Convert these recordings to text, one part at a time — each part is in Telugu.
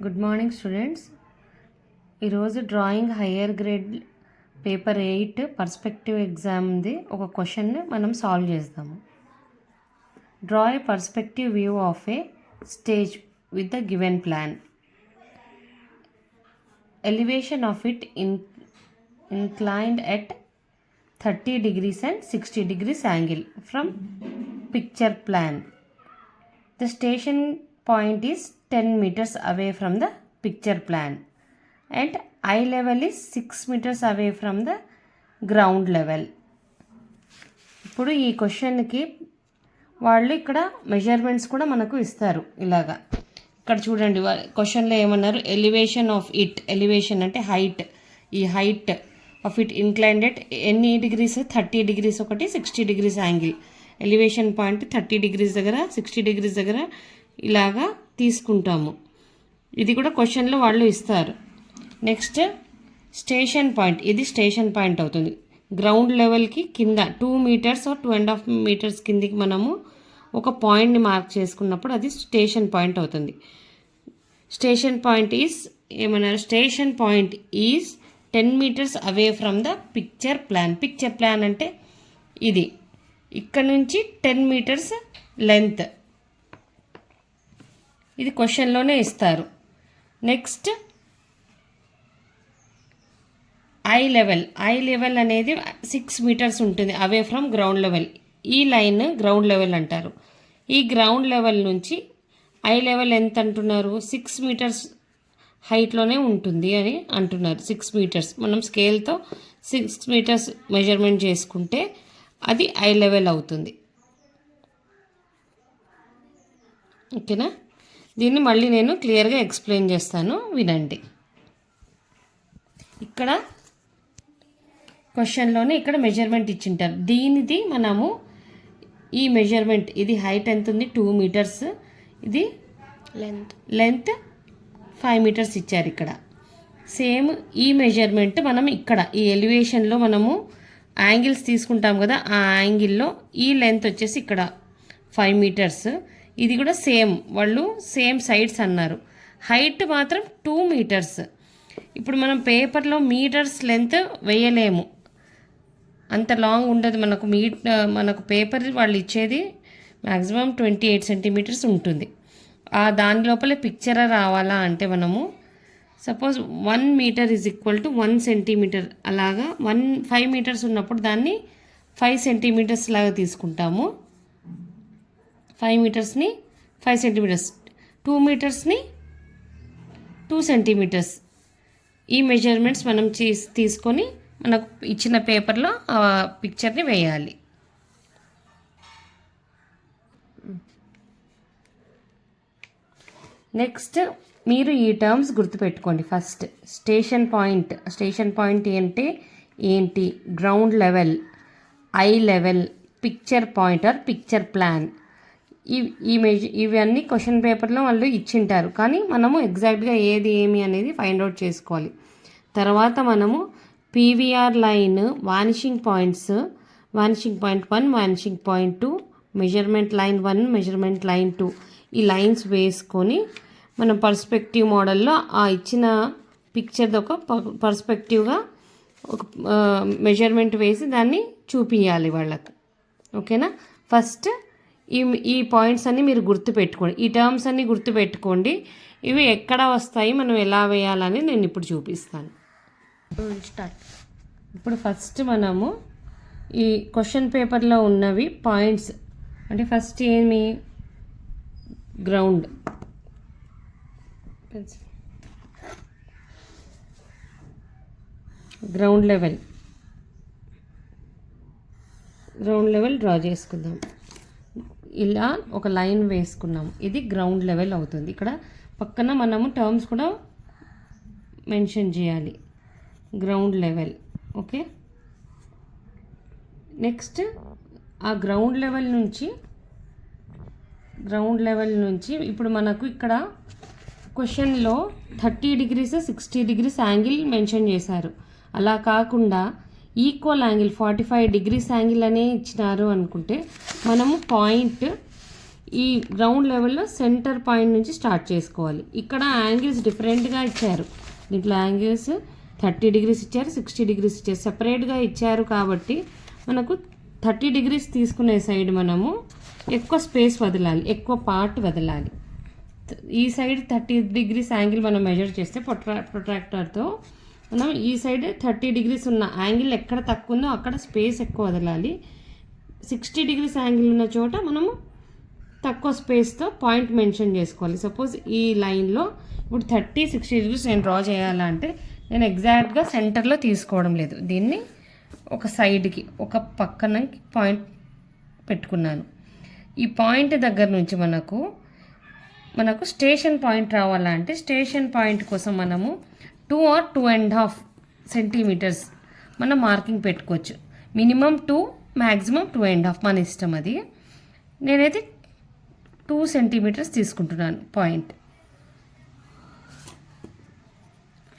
Good morning students. ఈరోజు drawing higher grade paper 8 perspective ఎగ్జామ్ది ఒక క్వశ్చన్ని మనం సాల్వ్ చేద్దాము. Draw a perspective view of a stage with the given plan. Elevation of it inclined at 30 degrees and 60 degrees angle from picture plan. The station point is 10 meters away from the picture plan and eye level is 6 meters away from the ground level. ఇప్పుడు ఈ క్వశ్చన్కి వాళ్ళు ఇక్కడ మెజర్మెంట్స్ కూడా మనకు ఇస్తారు. ఇలాగా ఇక్కడ చూడండి, క్వశ్చన్లో ఏమన్నారు, ఎలివేషన్ ఆఫ్ ఇట్. ఎలివేషన్ అంటే హైట్. ఈ height of it inclined at ఎన్ని డిగ్రీస్, 30 డిగ్రీస్ ఒకటి, 60 degrees angle. Elevation point 30 degrees దగ్గర, 60 డిగ్రీస్ దగ్గర ఇలాగా తీసుకుంటాము. ఇది కూడా క్వశ్చన్లో వాళ్ళు ఇస్తారు. Next station point. ఇది స్టేషన్ పాయింట్ అవుతుంది. గ్రౌండ్ లెవెల్కి కింద 2 మీటర్స్ 2.5 మీటర్స్ కిందికి మనము ఒక పాయింట్ని మార్క్ చేసుకున్నప్పుడు అది స్టేషన్ పాయింట్ అవుతుంది. స్టేషన్ పాయింట్ ఈజ్ ఏమన్నారు, station point is 10 metres away from the picture plane. Picture plane అంటే ఇది, ఇక్కడ నుంచి 10 మీటర్స్ లెంత్. ఇది క్వశ్చన్లోనే ఇస్తారు. Next I level. Eye level అనేది 6 మీటర్స్ ఉంటుంది అవే ఫ్రమ్ గ్రౌండ్ లెవెల్. ఈ లైన్ గ్రౌండ్ లెవెల్ అంటారు. ఈ గ్రౌండ్ లెవెల్ నుంచి ఐ లెవెల్ ఎంత అంటున్నారు, 6 మీటర్స్ హైట్లోనే ఉంటుంది అని అంటున్నారు. 6 మీటర్స్ మనం స్కేల్తో 6 మీటర్స్ మెజర్మెంట్ చేసుకుంటే అది ఐ లెవెల్ అవుతుంది. ఓకేనా? దీన్ని మళ్ళీ నేను క్లియర్గా ఎక్స్ప్లెయిన్ చేస్తాను, వినండి. ఇక్కడ క్వశ్చన్లోనే ఇక్కడ మెజర్మెంట్ ఇచ్చింటారు. దీనిది మనము ఈ మెజర్మెంట్, ఇది హైట్ ఎంత ఉంది, 2 మీటర్స్, ఇది లెంత్ 5 మీటర్స్ ఇచ్చారు. ఇక్కడ సేమ్ ఈ మెజర్మెంట్ మనం ఇక్కడ ఈ ఎలివేషన్లో మనము యాంగిల్స్ తీసుకుంటాం కదా, ఆ యాంగిల్లో ఈ లెంత్ వచ్చేసి ఇక్కడ 5 మీటర్స్. ఇది కూడా సేమ్, వాళ్ళు సేమ్ సైడ్స్ అన్నారు. హైట్ మాత్రం 2 మీటర్స్. ఇప్పుడు మనం పేపర్లో మీటర్స్ లెంత్ వేయలేము, అంత లాంగ్ ఉండదు మనకు. మనకు పేపర్ వాళ్ళు ఇచ్చేది మ్యాక్సిమం 28 సెంటీమీటర్స్ ఉంటుంది. దాని లోపల పిక్చర్ రావాలా అంటే మనము suppose 1 metre is equal to 1 centimetre, అలాగా 5 మీటర్స్ ఉన్నప్పుడు దాన్ని 5 సెంటీమీటర్స్ లాగా తీసుకుంటాము. 5 మీటర్స్ని 5 సెంటీమీటర్స్, 2 మీటర్స్ని 2 సెంటీమీటర్స్. ఈ మెజర్మెంట్స్ మనం తీసుకొని మనకు ఇచ్చిన పేపర్లో ఆ పిక్చర్ని వేయాలి. నెక్స్ట్ మీరు ఈ టర్మ్స్ గుర్తుపెట్టుకోండి. First station point. Station point అంటే ఏంటి, ground level, eye level, picture point or picture plane. ఇవన్నీ క్వశ్చన్ పేపర్లో వాళ్ళు ఇచ్చింటారు, కానీ మనము ఎగ్జాక్ట్గా ఏది ఏమి అనేది ఫైండ్ అవుట్ చేసుకోవాలి. తర్వాత మనము PVR line, vanishing points, vanishing point 1, vanishing point 2, measurement line 1, measurement line 2, ఈ లైన్స్ వేసుకొని మనం పర్స్పెక్టివ్ మోడల్లో ఆ ఇచ్చిన పిక్చర్ది ఒక పర్స్పెక్టివ్గా ఒక మెజర్మెంట్ వేసి దాన్ని చూపించాలి వాళ్ళకి. ఓకేనా? ఫస్ట్ ఈ పాయింట్స్ అన్నీ మీరు గుర్తుపెట్టుకోండి, ఈ టర్మ్స్ అన్నీ గుర్తుపెట్టుకోండి. ఇవి ఎక్కడ వస్తాయి, మనం ఎలా వేయాలని నేను ఇప్పుడు చూపిస్తాను. ఇప్పుడు ఫస్ట్ మనము ఈ క్వశ్చన్ పేపర్లో ఉన్నవి పాయింట్స్ అంటే ఫస్ట్ ఏమి, ground level. Ground level draw చేసుకుందాం. ఇలా ఒక లైన్ వేసుకున్నాం, ఇది గ్రౌండ్ లెవెల్ అవుతుంది. ఇక్కడ పక్కన మనము టర్మ్స్ కూడా మెన్షన్ చేయాలి, గ్రౌండ్ లెవెల్. ఓకే, నెక్స్ట్ ఆ గ్రౌండ్ లెవెల్ నుంచి ఇప్పుడు మనకు ఇక్కడ క్వశ్చన్లో 30 డిగ్రీస్ 60 డిగ్రీస్ యాంగిల్ మెన్షన్ చేశారు. అలా కాకుండా ఈక్వల్ యాంగిల్ 45 డిగ్రీస్ యాంగిల్ అనే ఇచ్చినారు అనుకుంటే మనము పాయింట్ ఈ గ్రౌండ్ లెవెల్లో సెంటర్ పాయింట్ నుంచి స్టార్ట్ చేసుకోవాలి. ఇక్కడ యాంగిల్స్ డిఫరెంట్గా ఇచ్చారు. దీంట్లో యాంగిల్స్ 30 degrees ఇచ్చారు, 60 degrees ఇచ్చారు, సెపరేట్గా ఇచ్చారు. కాబట్టి మనకు 30 degrees తీసుకునే సైడ్ మనము ఎక్కువ స్పేస్ వదలాలి, ఎక్కువ పార్ట్ వదలాలి. ఈ సైడ్ 30 degrees యాంగిల్ మనం మెజర్ చేస్తే ప్రొట్రాక్టర్తో మనం ఈ సైడ్ 30 degrees ఉన్న యాంగిల్ ఎక్కడ తక్కువ ఉందో అక్కడ స్పేస్ ఎక్కువ వదలాలి. 60 degrees యాంగిల్ ఉన్న చోట మనము తక్కువ స్పేస్తో పాయింట్ మెన్షన్ చేసుకోవాలి. సపోజ్ ఈ లైన్లో ఇప్పుడు 30-60 degrees నేను డ్రా చేయాలంటే నేను ఎగ్జాక్ట్గా సెంటర్లో తీసుకోవడం లేదు, దీన్ని ఒక సైడ్కి ఒక పక్కన పాయింట్ పెట్టుకున్నాను. ఈ పాయింట్ దగ్గర నుంచి మనకు స్టేషన్ పాయింట్ రావాలంటే స్టేషన్ పాయింట్ కోసం మనము 2 or 2.5 centimeters మనం మార్కింగ్ పెట్టుకోవచ్చు. మినిమం 2, మ్యాక్సిమం 2.5 మన ఇష్టం. అది నేనైతే 2 centimeters తీసుకుంటున్నాను పాయింట్.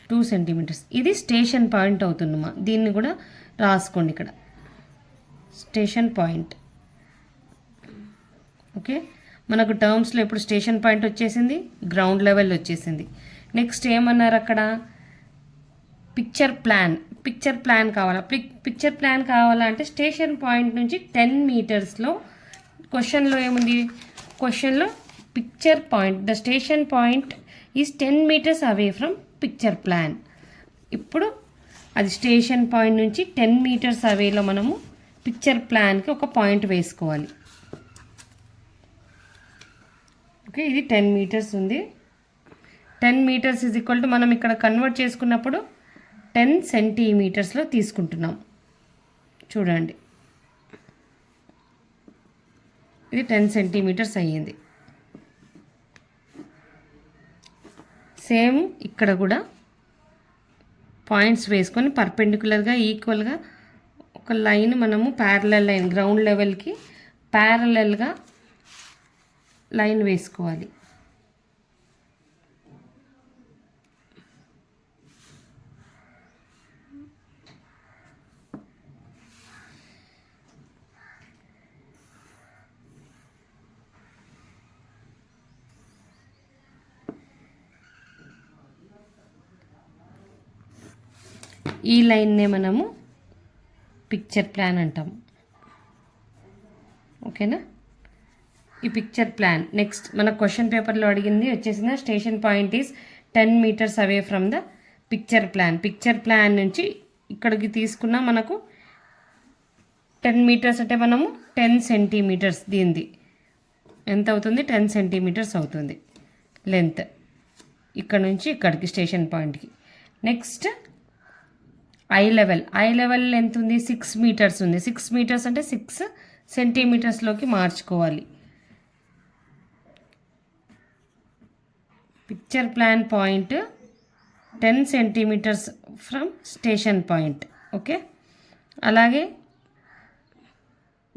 2 centimeters ఇది స్టేషన్ పాయింట్ అవుతుందమ్మా. దీన్ని కూడా రాసుకోండి ఇక్కడ, స్టేషన్ పాయింట్. ఓకే, మనకు టర్మ్స్లో ఇప్పుడు స్టేషన్ పాయింట్ వచ్చేసింది, గ్రౌండ్ లెవెల్ వచ్చేసింది. నెక్స్ట్ ఏమన్నారు అక్కడ, పిక్చర్ ప్లాన్ కావాలా. పిక్చర్ ప్లాన్ కావాలంటే స్టేషన్ పాయింట్ నుంచి 10 meters క్వశ్చన్లో ఏముంది, క్వశ్చన్లో picture point the station point is 10 meters away from picture plan. ఇప్పుడు అది స్టేషన్ పాయింట్ నుంచి 10 meters అవేలో మనము పిక్చర్ ప్లాన్కి ఒక పాయింట్ వేసుకోవాలి. ఓకే, ఇది 10 meters ఉంది. 10 meters ఈజ్ ఈక్వల్ టు మనం ఇక్కడ కన్వర్ట్ చేసుకున్నప్పుడు 10 centimeters తీసుకుంటున్నాం. చూడండి, ఇది 10 centimeters అయ్యింది. సేమ్ ఇక్కడ కూడా పాయింట్స్ వేసుకొని పర్పెండిక్యులర్గా ఈక్వల్గా ఒక లైన్ మనము ప్యారలల్ లైన్, గ్రౌండ్ లెవెల్కి ప్యారలల్గా లైన్ వేసుకోవాలి. ఈ లైన్నే మనము పిక్చర్ ప్లాన్ అంటాము. ఓకేనా, ఈ పిక్చర్ ప్లాన్. నెక్స్ట్ మన క్వశ్చన్ పేపర్లో అడిగింది వచ్చేసిన station point is 10 meters away from the picture plane. Picture plan నుంచి ఇక్కడికి తీసుకున్న మనకు 10 meters అంటే మనము 10 centimeters, దీనిది ఎంత అవుతుంది, 10 centimeters అవుతుంది లెంత్ ఇక్కడ నుంచి ఇక్కడికి స్టేషన్ పాయింట్కి. నెక్స్ట్ ఐ లెవెల్ ఎంత ఉంది, 6 meters ఉంది. 6 meters అంటే 6 centimeters మార్చుకోవాలి. Picture plan point 10 centimeters from station point. Okay, అలాగే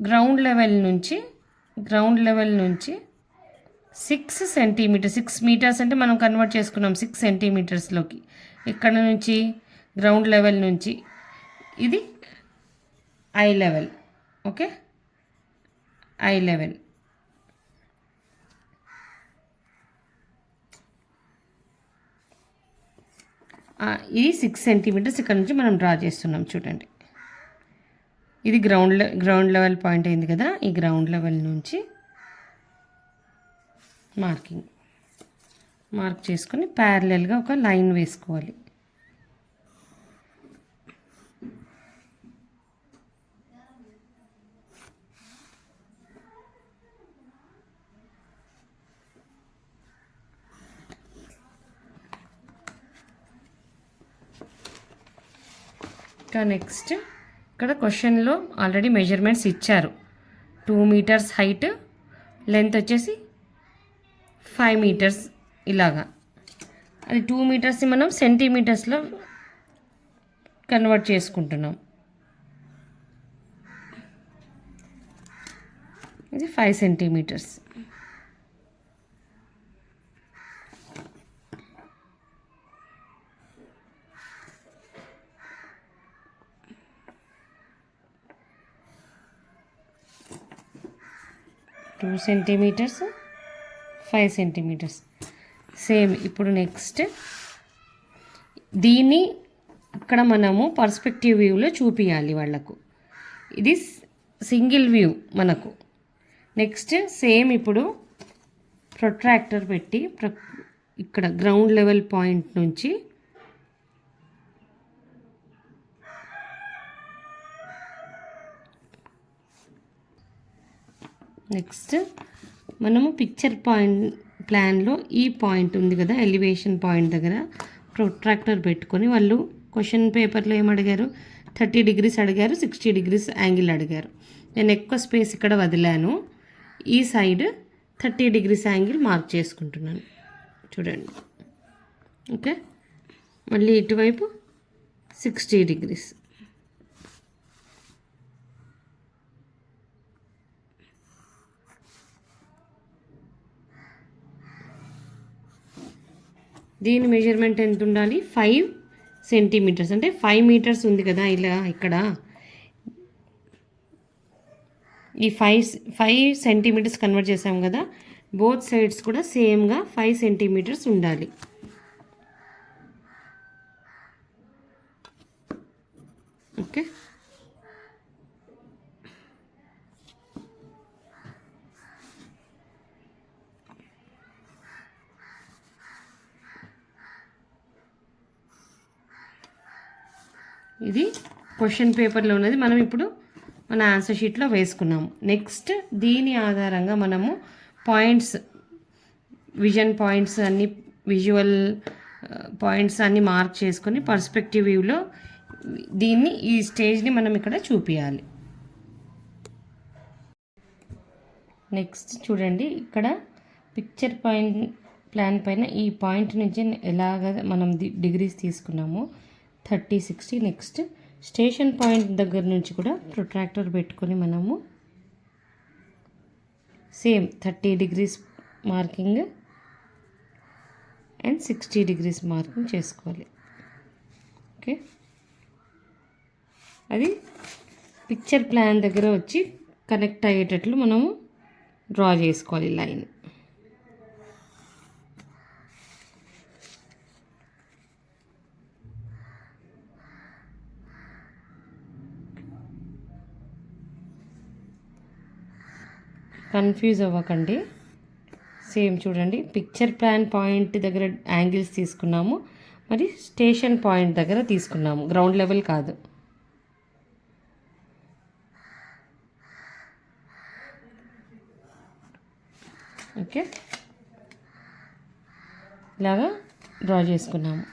గ్రౌండ్ లెవెల్ నుంచి 6 centimeters, 6 meters అంటే మనం కన్వర్ట్ చేసుకున్నాం 6 centimeters. ఇక్కడ నుంచి గ్రౌండ్ లెవెల్ నుంచి ఇది I level. Okay, I level. ఇది 6 centimeters ఇక్కడ నుంచి మనం డ్రా చేస్తున్నాం. చూడండి, ఇది గ్రౌండ్ లెవెల్ పాయింట్ అయింది కదా. ఈ గ్రౌండ్ లెవెల్ నుంచి మార్క్ చేసుకొని ప్యారలల్గా ఒక లైన్ వేసుకోవాలి. ఇంకా నెక్స్ట్ ఇక్కడ క్వశ్చన్లో ఆల్రెడీ మెజర్మెంట్స్ ఇచ్చారు. 2 meters హైట్, లెంత్ వచ్చేసి 5 meters ఇలాగా. అది 2 meters మనం సెంటీమీటర్స్లో కన్వర్ట్ చేసుకుంటున్నాం. ఇది 5 centimeters. 2 సెంటీమీటర్స్, 5 సెంటీమీటర్స్. సేమ్ ఇప్పుడు నెక్స్ట్ దీన్ని ఇక్కడ మనము పర్స్పెక్టివ్ వ్యూలో చూపించాలి వాళ్ళకు. ఇది సింగిల్ వ్యూ మనకు. నెక్స్ట్ సేమ్ ఇప్పుడు ప్రొట్రాక్టర్ పెట్టి ఇక్కడ గ్రౌండ్ లెవెల్ పాయింట్ నుంచి నెక్స్ట్ మనము పిక్చర్ ప్లాన్లో ఈ పాయింట్ ఉంది కదా, ఎలివేషన్ పాయింట్ దగ్గర ప్రొట్రాక్టర్ పెట్టుకొని వాళ్ళు క్వశ్చన్ పేపర్లో ఏమడిగారు, 30 degrees అడిగారు, 60 degrees యాంగిల్ అడిగారు. నేను ఎక్కువ స్పేస్ ఇక్కడ వదిలాను. ఈ సైడ్ 30 degrees యాంగిల్ మార్క్ చేసుకుంటున్నాను చూడండి. ఓకే, మళ్ళీ ఇటువైపు 60 degrees. దీని మెజర్మెంట్ ఎంత ఉండాలి, 5 సెంటీమీటర్స్. అంటే 5 meters ఉంది కదా ఇలా ఇక్కడ. ఈ 5 సెంటీమీటర్స్ కన్వర్ట్ చేసాం కదా, బోత్ సైడ్స్ కూడా సేమ్గా 5 సెంటీమీటర్స్ ఉండాలి. ఓకే, ఇది క్వశ్చన్ పేపర్లో ఉన్నది, మనం ఇప్పుడు మన ఆన్సర్ షీట్లో వేసుకున్నాము. నెక్స్ట్ దీని ఆధారంగా మనము పాయింట్స్, విజన్ పాయింట్స్ అన్ని, విజువల్ పాయింట్స్ అన్ని మార్క్ చేసుకొని పర్స్పెక్టివ్ వ్యూలో దీన్ని, ఈ స్టేజ్ని మనం ఇక్కడ చూపించాలి. నెక్స్ట్ చూడండి, ఇక్కడ పిక్చర్ ప్లాన్ పైన ఈ పాయింట్ నుంచి ఎలాగ మనం డిగ్రీస్ తీసుకున్నామో 30, 60. నెక్స్ట్ స్టేషన్ పాయింట్ దగ్గర నుంచి కూడా ప్రొట్రాక్టర్ పెట్టుకొని మనము same 30 degrees marking and 60 degrees marking చేసుకోవాలి. ఓకే, అది పిక్చర్ ప్లాన్ దగ్గర వచ్చి కనెక్ట్ అయ్యేటట్లు మనము డ్రా చేసుకోవాలి లైన్. కన్ఫ్యూజ్ అవ్వకండి. సేమ్ చూడండి, పిక్చర్ ప్లాన్ పాయింట్ దగ్గర యాంగిల్స్ తీసుకున్నాము, మరి స్టేషన్ పాయింట్ దగ్గర తీసుకున్నాము, గ్రౌండ్ లెవెల్ కాదు. ఓకే, ఇలాగా డ్రా చేసుకున్నాము.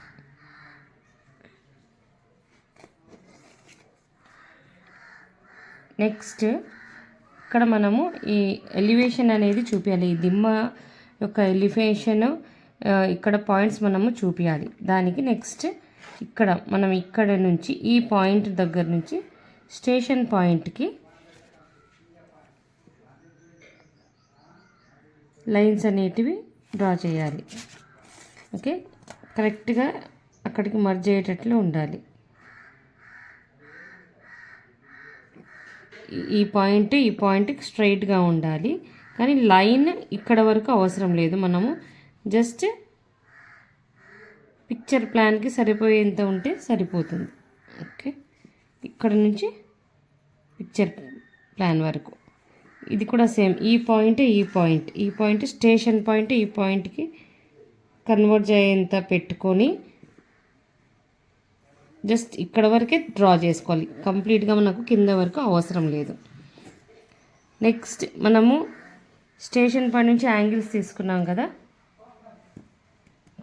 నెక్స్ట్ ఇక్కడ మనము ఈ ఎలివేషన్ అనేది చూపించాలి. ఈ దిమ్మ యొక్క ఎలివేషన్ ఇక్కడ పాయింట్స్ మనము చూపించాలి. దానికి నెక్స్ట్ ఇక్కడ మనం ఇక్కడ నుంచి ఈ పాయింట్ దగ్గర నుంచి స్టేషన్ పాయింట్కి లైన్స్ అనేటివి డ్రా చేయాలి. ఓకే, కరెక్ట్గా అక్కడికి మర్జ్ అయ్యేటట్లు ఉండాలి. ఈ పాయింట్కి స్ట్రైట్గా ఉండాలి, కానీ లైన్ ఇక్కడ వరకు అవసరం లేదు. మనము జస్ట్ పిక్చర్ ప్లాన్కి సరిపోయేంత ఉంటే సరిపోతుంది. ఓకే, ఇక్కడ నుంచి పిక్చర్ ప్లాన్ వరకు ఇది కూడా సేమ్. ఈ పాయింట్ స్టేషన్ పాయింట్ ఈ పాయింట్కి కన్వర్జ్ అయ్యేంత పెట్టుకొని జస్ట్ ఇక్కడ వరకే డ్రా చేసుకోవాలి. కంప్లీట్గా మనకు కింద వరకు అవసరం లేదు. నెక్స్ట్ మనము స్టేషన్ పాయింట్ నుంచి యాంగిల్స్ తీసుకున్నాం కదా.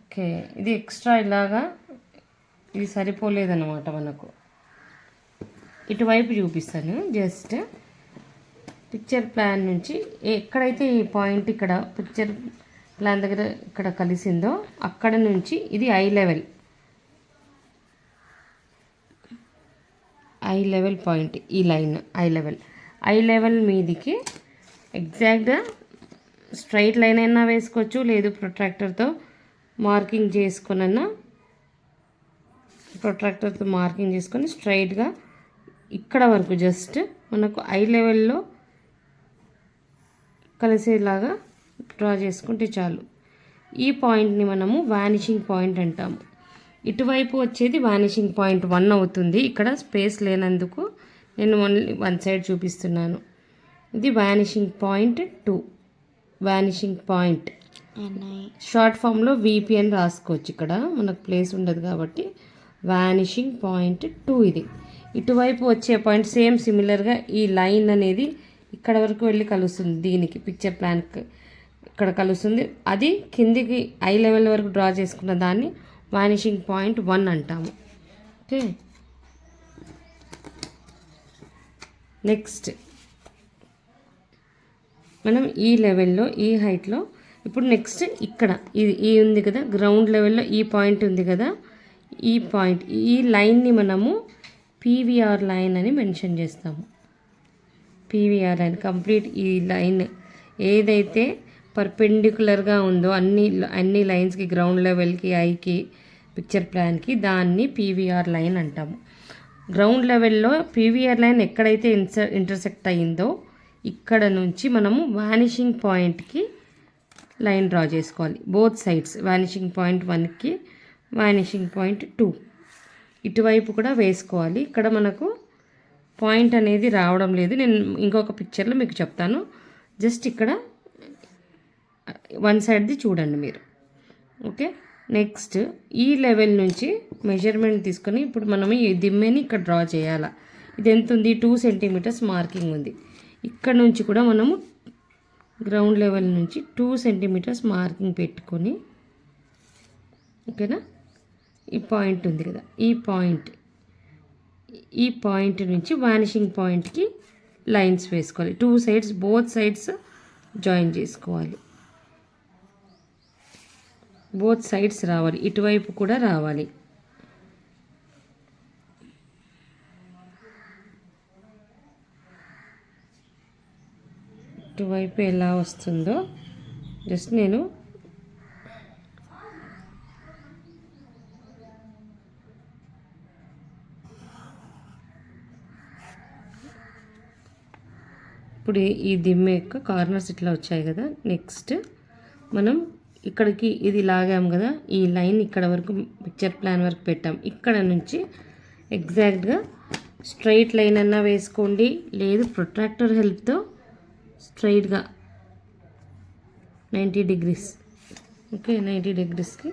ఓకే, ఇది ఎక్స్ట్రా ఇలాగా ఇది సరిపోలేదన్నమాట మనకు. ఇటువైపు చూపిస్తాను. జస్ట్ పిక్చర్ ప్లాన్ నుంచి ఎక్కడైతే ఈ పాయింట్ ఇక్కడ పిక్చర్ ప్లాన్ దగ్గర ఇక్కడ కలిసిందో అక్కడ నుంచి ఇది ఐ లెవెల్ పాయింట్. ఈ లైన్ ఐ లెవెల్ మీదికి ఎగ్జాక్ట్గా స్ట్రైట్ లైన్ అయినా వేసుకోవచ్చు, లేదు ప్రొట్రాక్టర్తో మార్కింగ్ చేసుకొని స్ట్రైట్గా ఇక్కడ వరకు జస్ట్ మనకు ఐ లెవెల్లో కలిసేలాగా డ్రా చేసుకుంటే చాలు. ఈ పాయింట్ని మనము వానిషింగ్ పాయింట్ అంటాము. ఇటువైపు వచ్చేది వానిషింగ్ పాయింట్ 1 అవుతుంది. ఇక్కడ స్పేస్ లేనందుకు నేను ఓన్లీ వన్ సైడ్ చూపిస్తున్నాను. ఇది vanishing point 2. Vanishing point short ఫామ్లో వీపీ అని రాసుకోవచ్చు. ఇక్కడ మనకు ప్లేస్ ఉండదు కాబట్టి వానిషింగ్ పాయింట్ 2 ఇది. ఇటువైపు వచ్చే పాయింట్ సేమ్ సిమిలర్గా ఈ లైన్ అనేది ఇక్కడ వరకు వెళ్ళి కలుస్తుంది. దీనికి పిక్చర్ ప్లాన్కి ఇక్కడ కలుస్తుంది. అది కిందికి ఐ లెవెల్ వరకు డ్రా చేసుకున్న దాన్ని వానిషింగ్ పాయింట్ 1 అంటాము. ఓకే, నెక్స్ట్ మనం ఈ లెవెల్లో ఈ హైట్లో ఇప్పుడు నెక్స్ట్ ఇక్కడ ఇది ఈ ఉంది కదా, గ్రౌండ్ లెవెల్లో ఈ పాయింట్ ఉంది కదా, ఈ పాయింట్ ఈ లైన్ని మనము పీవీఆర్ లైన్ అని మెన్షన్ చేస్తాము. పీవీఆర్ లైన్ కంప్లీట్ ఈ లైన్ ఏదైతే పర్పెండిక్యులర్గా ఉందో అన్ని లైన్స్కి, గ్రౌండ్ లెవెల్కి, ఐకి, పిక్చర్ ప్లాన్కి, దాన్ని పీవీఆర్ లైన్ అంటాము. గ్రౌండ్ లెవెల్లో పీవీఆర్ లైన్ ఎక్కడైతే ఇంటర్సెక్ట్ అయ్యిందో ఇక్కడ నుంచి మనము వానిషింగ్ పాయింట్కి లైన్ డ్రా చేసుకోవాలి. బోత్ సైడ్స్ వానిషింగ్ పాయింట్ 1కి వానిషింగ్ పాయింట్ 2 ఇటువైపు కూడా వేసుకోవాలి. ఇక్కడ మనకు పాయింట్ అనేది రావడం లేదు, నేను ఇంకొక పిక్చర్లో మీకు చెప్తాను. జస్ట్ ఇక్కడ వన్ సైడ్ది చూడండి మీరు. ఓకే, నెక్స్ట్ ఈ లెవెల్ నుంచి మెజర్మెంట్ తీసుకొని ఇప్పుడు మనం ఈ దిమ్మెని ఇక్కడ డ్రా చేయాలి. ఇది ఎంత ఉంది, 2 సెంటీమీటర్స్ మార్కింగ్ ఉంది. ఇక్కడ నుంచి కూడా మనము గ్రౌండ్ లెవెల్ నుంచి 2 సెంటీమీటర్స్ మార్కింగ్ పెట్టుకొని, ఓకేనా, ఈ పాయింట్ ఉంది కదా, ఈ పాయింట్ నుంచి వానిషింగ్ పాయింట్కి లైన్స్ వేసుకోవాలి. 2 సైడ్స్, బోత్ సైడ్స్ జాయిన్ చేసుకోవాలి. బోత్ సైడ్స్ రావాలి, ఇటువైపు కూడా రావాలి. ఇటువైపు ఎలా వస్తుందో జస్ట్ నేను ఇప్పుడు ఈ దిమ్మె యొక్క కార్నర్స్ ఇట్లా వచ్చాయి కదా. నెక్స్ట్ మనం ఇక్కడికి ఇది లాగాం కదా, ఈ లైన్ ఇక్కడ వరకు పిక్చర్ ప్లాన్ వరకు పెట్టాం. ఇక్కడ నుంచి ఎగ్జాక్ట్గా స్ట్రైట్ లైన్ అన్నా వేసుకోండి, లేదు ప్రొట్రాక్టర్ హెల్ప్తో స్ట్రైట్గా 90 డిగ్రీస్, ఓకే, 90 డిగ్రీస్కి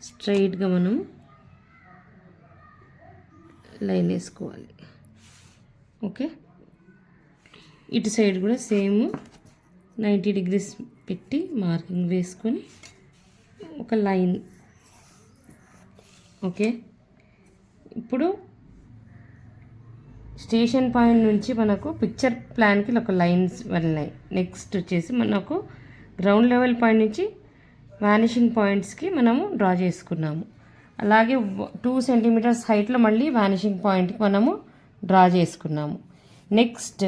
స్ట్రైట్గా మనం లైన్ వేసుకోవాలి. ఓకే, ఇటు సైడ్ కూడా సేమ్ 90 డిగ్రీస్ పెట్టి మార్కింగ్ వేసుకొని ఒక లైన్. ఓకే, ఇప్పుడు స్టేషన్ పాయింట్ నుంచి మనకు పిక్చర్ ప్లాన్కి ఒక లైన్స్ వెళ్ళినాయి. నెక్స్ట్ వచ్చేసి మనకు గ్రౌండ్ లెవెల్ పాయింట్ నుంచి వానిషింగ్ పాయింట్స్కి మనము డ్రా చేసుకున్నాము. అలాగే 2 సెంటీమీటర్స్ హైట్లో మళ్ళీ వానిషింగ్ పాయింట్కి మనము డ్రా చేసుకున్నాము. నెక్స్ట్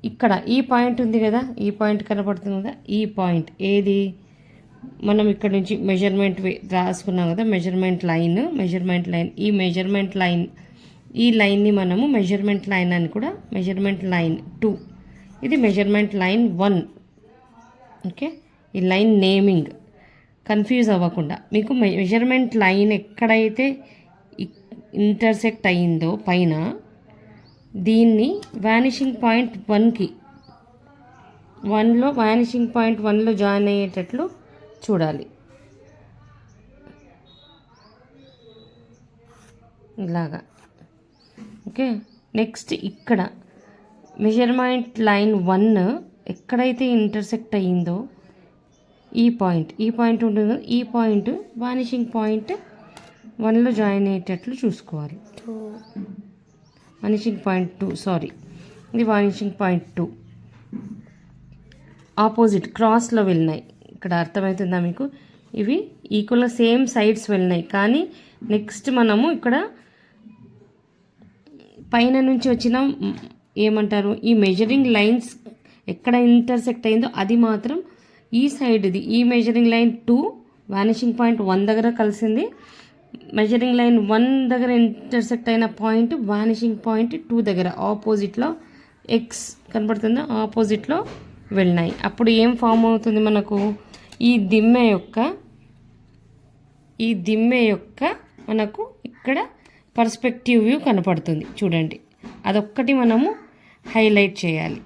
ఇక్కడ ఈ పాయింట్ ఉంది కదా, ఈ పాయింట్ కనపడుతుంది కదా, ఈ పాయింట్ ఏది, మనం ఇక్కడ నుంచి మెజర్మెంట్ రాసుకున్నాం కదా, మెజర్మెంట్ లైన్, ఈ లైన్ని మనము మెజర్మెంట్ లైన్ అని కూడా, మెజర్మెంట్ లైన్ 2, ఇది మెజర్మెంట్ లైన్ 1. ఓకే, ఈ లైన్ నేమింగ్ కన్ఫ్యూజ్ అవ్వకుండా మీకు మెజర్మెంట్ లైన్ ఎక్కడైతే ఇంటర్సెక్ట్ అయ్యిందో పైన దీన్ని వానిషింగ్ పాయింట్ 1కి 1లో వానిషింగ్ పాయింట్ 1లో జాయిన్ అయ్యేటట్లు చూడాలి. ఇలాగా. ఓకే, నెక్స్ట్ ఇక్కడ మెజర్మెంట్ లైన్ 1 ఎక్కడైతే ఇంటర్సెక్ట్ అయ్యిందో ఈ పాయింట్ ఉంటుంది, ఈ పాయింట్ వానిషింగ్ పాయింట్ 1లో జాయిన్ అయ్యేటట్లు చూసుకోవాలి. వానిషింగ్ పాయింట్ 2, సారీ, ఇది వానిషింగ్ పాయింట్ 2 ఆపోజిట్ క్రాస్లో వెళ్ళినాయి. ఇక్కడ అర్థమవుతుందా మీకు, ఇవి ఈక్వల్గా సేమ్ సైడ్స్ వెళ్ళినాయి. కానీ నెక్స్ట్ మనము ఇక్కడ పైన నుంచి వచ్చిన ఏమంటారు, ఈ మెజరింగ్ లైన్స్ ఎక్కడ ఇంటర్సెక్ట్ అయిందో అది మాత్రం ఈ సైడ్ది, ఈ మెజరింగ్ లైన్ 2 వానిషింగ్ పాయింట్ 1 దగ్గర కలిసింది. మెజరింగ్ లైన్ 1 దగ్గర ఇంటర్సెక్ట్ అయిన పాయింట్ వానిషింగ్ పాయింట్ 2 దగ్గర ఆపోజిట్లో ఎక్స్ కనపడుతుందా, ఆపోజిట్లో వెళ్ళినాయి. అప్పుడు ఏం ఫామ్ అవుతుంది మనకు? ఈ దిమ్మె యొక్క మనకు ఇక్కడ పర్స్పెక్టివ్ వ్యూ కనపడుతుంది చూడండి. అదొక్కటి మనము హైలైట్ చేయాలి.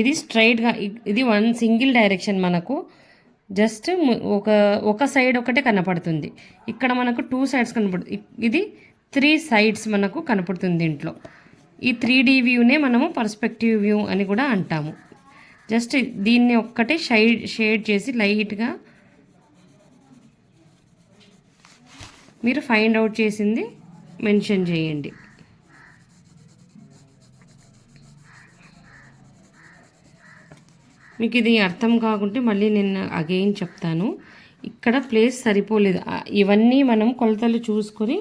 ఇది స్ట్రైట్గా, ఇది వన్ సింగిల్ డైరెక్షన్, మనకు జస్ట్ ఒక సైడ్ ఒకటే కనపడుతుంది. ఇక్కడ మనకు 2 సైడ్స్ కనపడుతుంది. ఇది 3 సైడ్స్ మనకు కనపడుతుంది దీంట్లో. ఈ 3D వ్యూనే మనము పర్స్పెక్టివ్ వ్యూ అని కూడా అంటాము. జస్ట్ దీన్ని ఒక్కటే షేడ్ చేసి లైట్గా మీరు ఫైండ్ అవుట్ చేసింది మెన్షన్ చేయండి. మీకు ఇది అర్థం కాకుంటే మళ్ళీ నేను అగైన్ చెప్తాను. ఇక్కడ ప్లేస్ సరిపోలేదు. ఇవన్నీ మనం కొలతలు చూసుకొని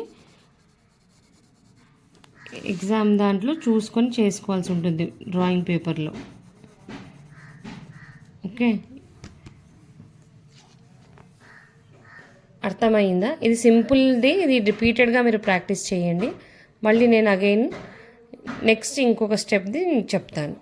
ఎగ్జామ్ దాంట్లో చూసుకొని చేసుకోవాల్సి ఉంటుంది డ్రాయింగ్ పేపర్లో. ఓకే, అర్థమైందా? ఇది సింపుల్ది, ఇది రిపీటెడ్గా మీరు ప్రాక్టీస్ చేయండి. మళ్ళీ నేను అగైన్ నెక్స్ట్ ఇంకొక స్టెప్ది చెప్తాను.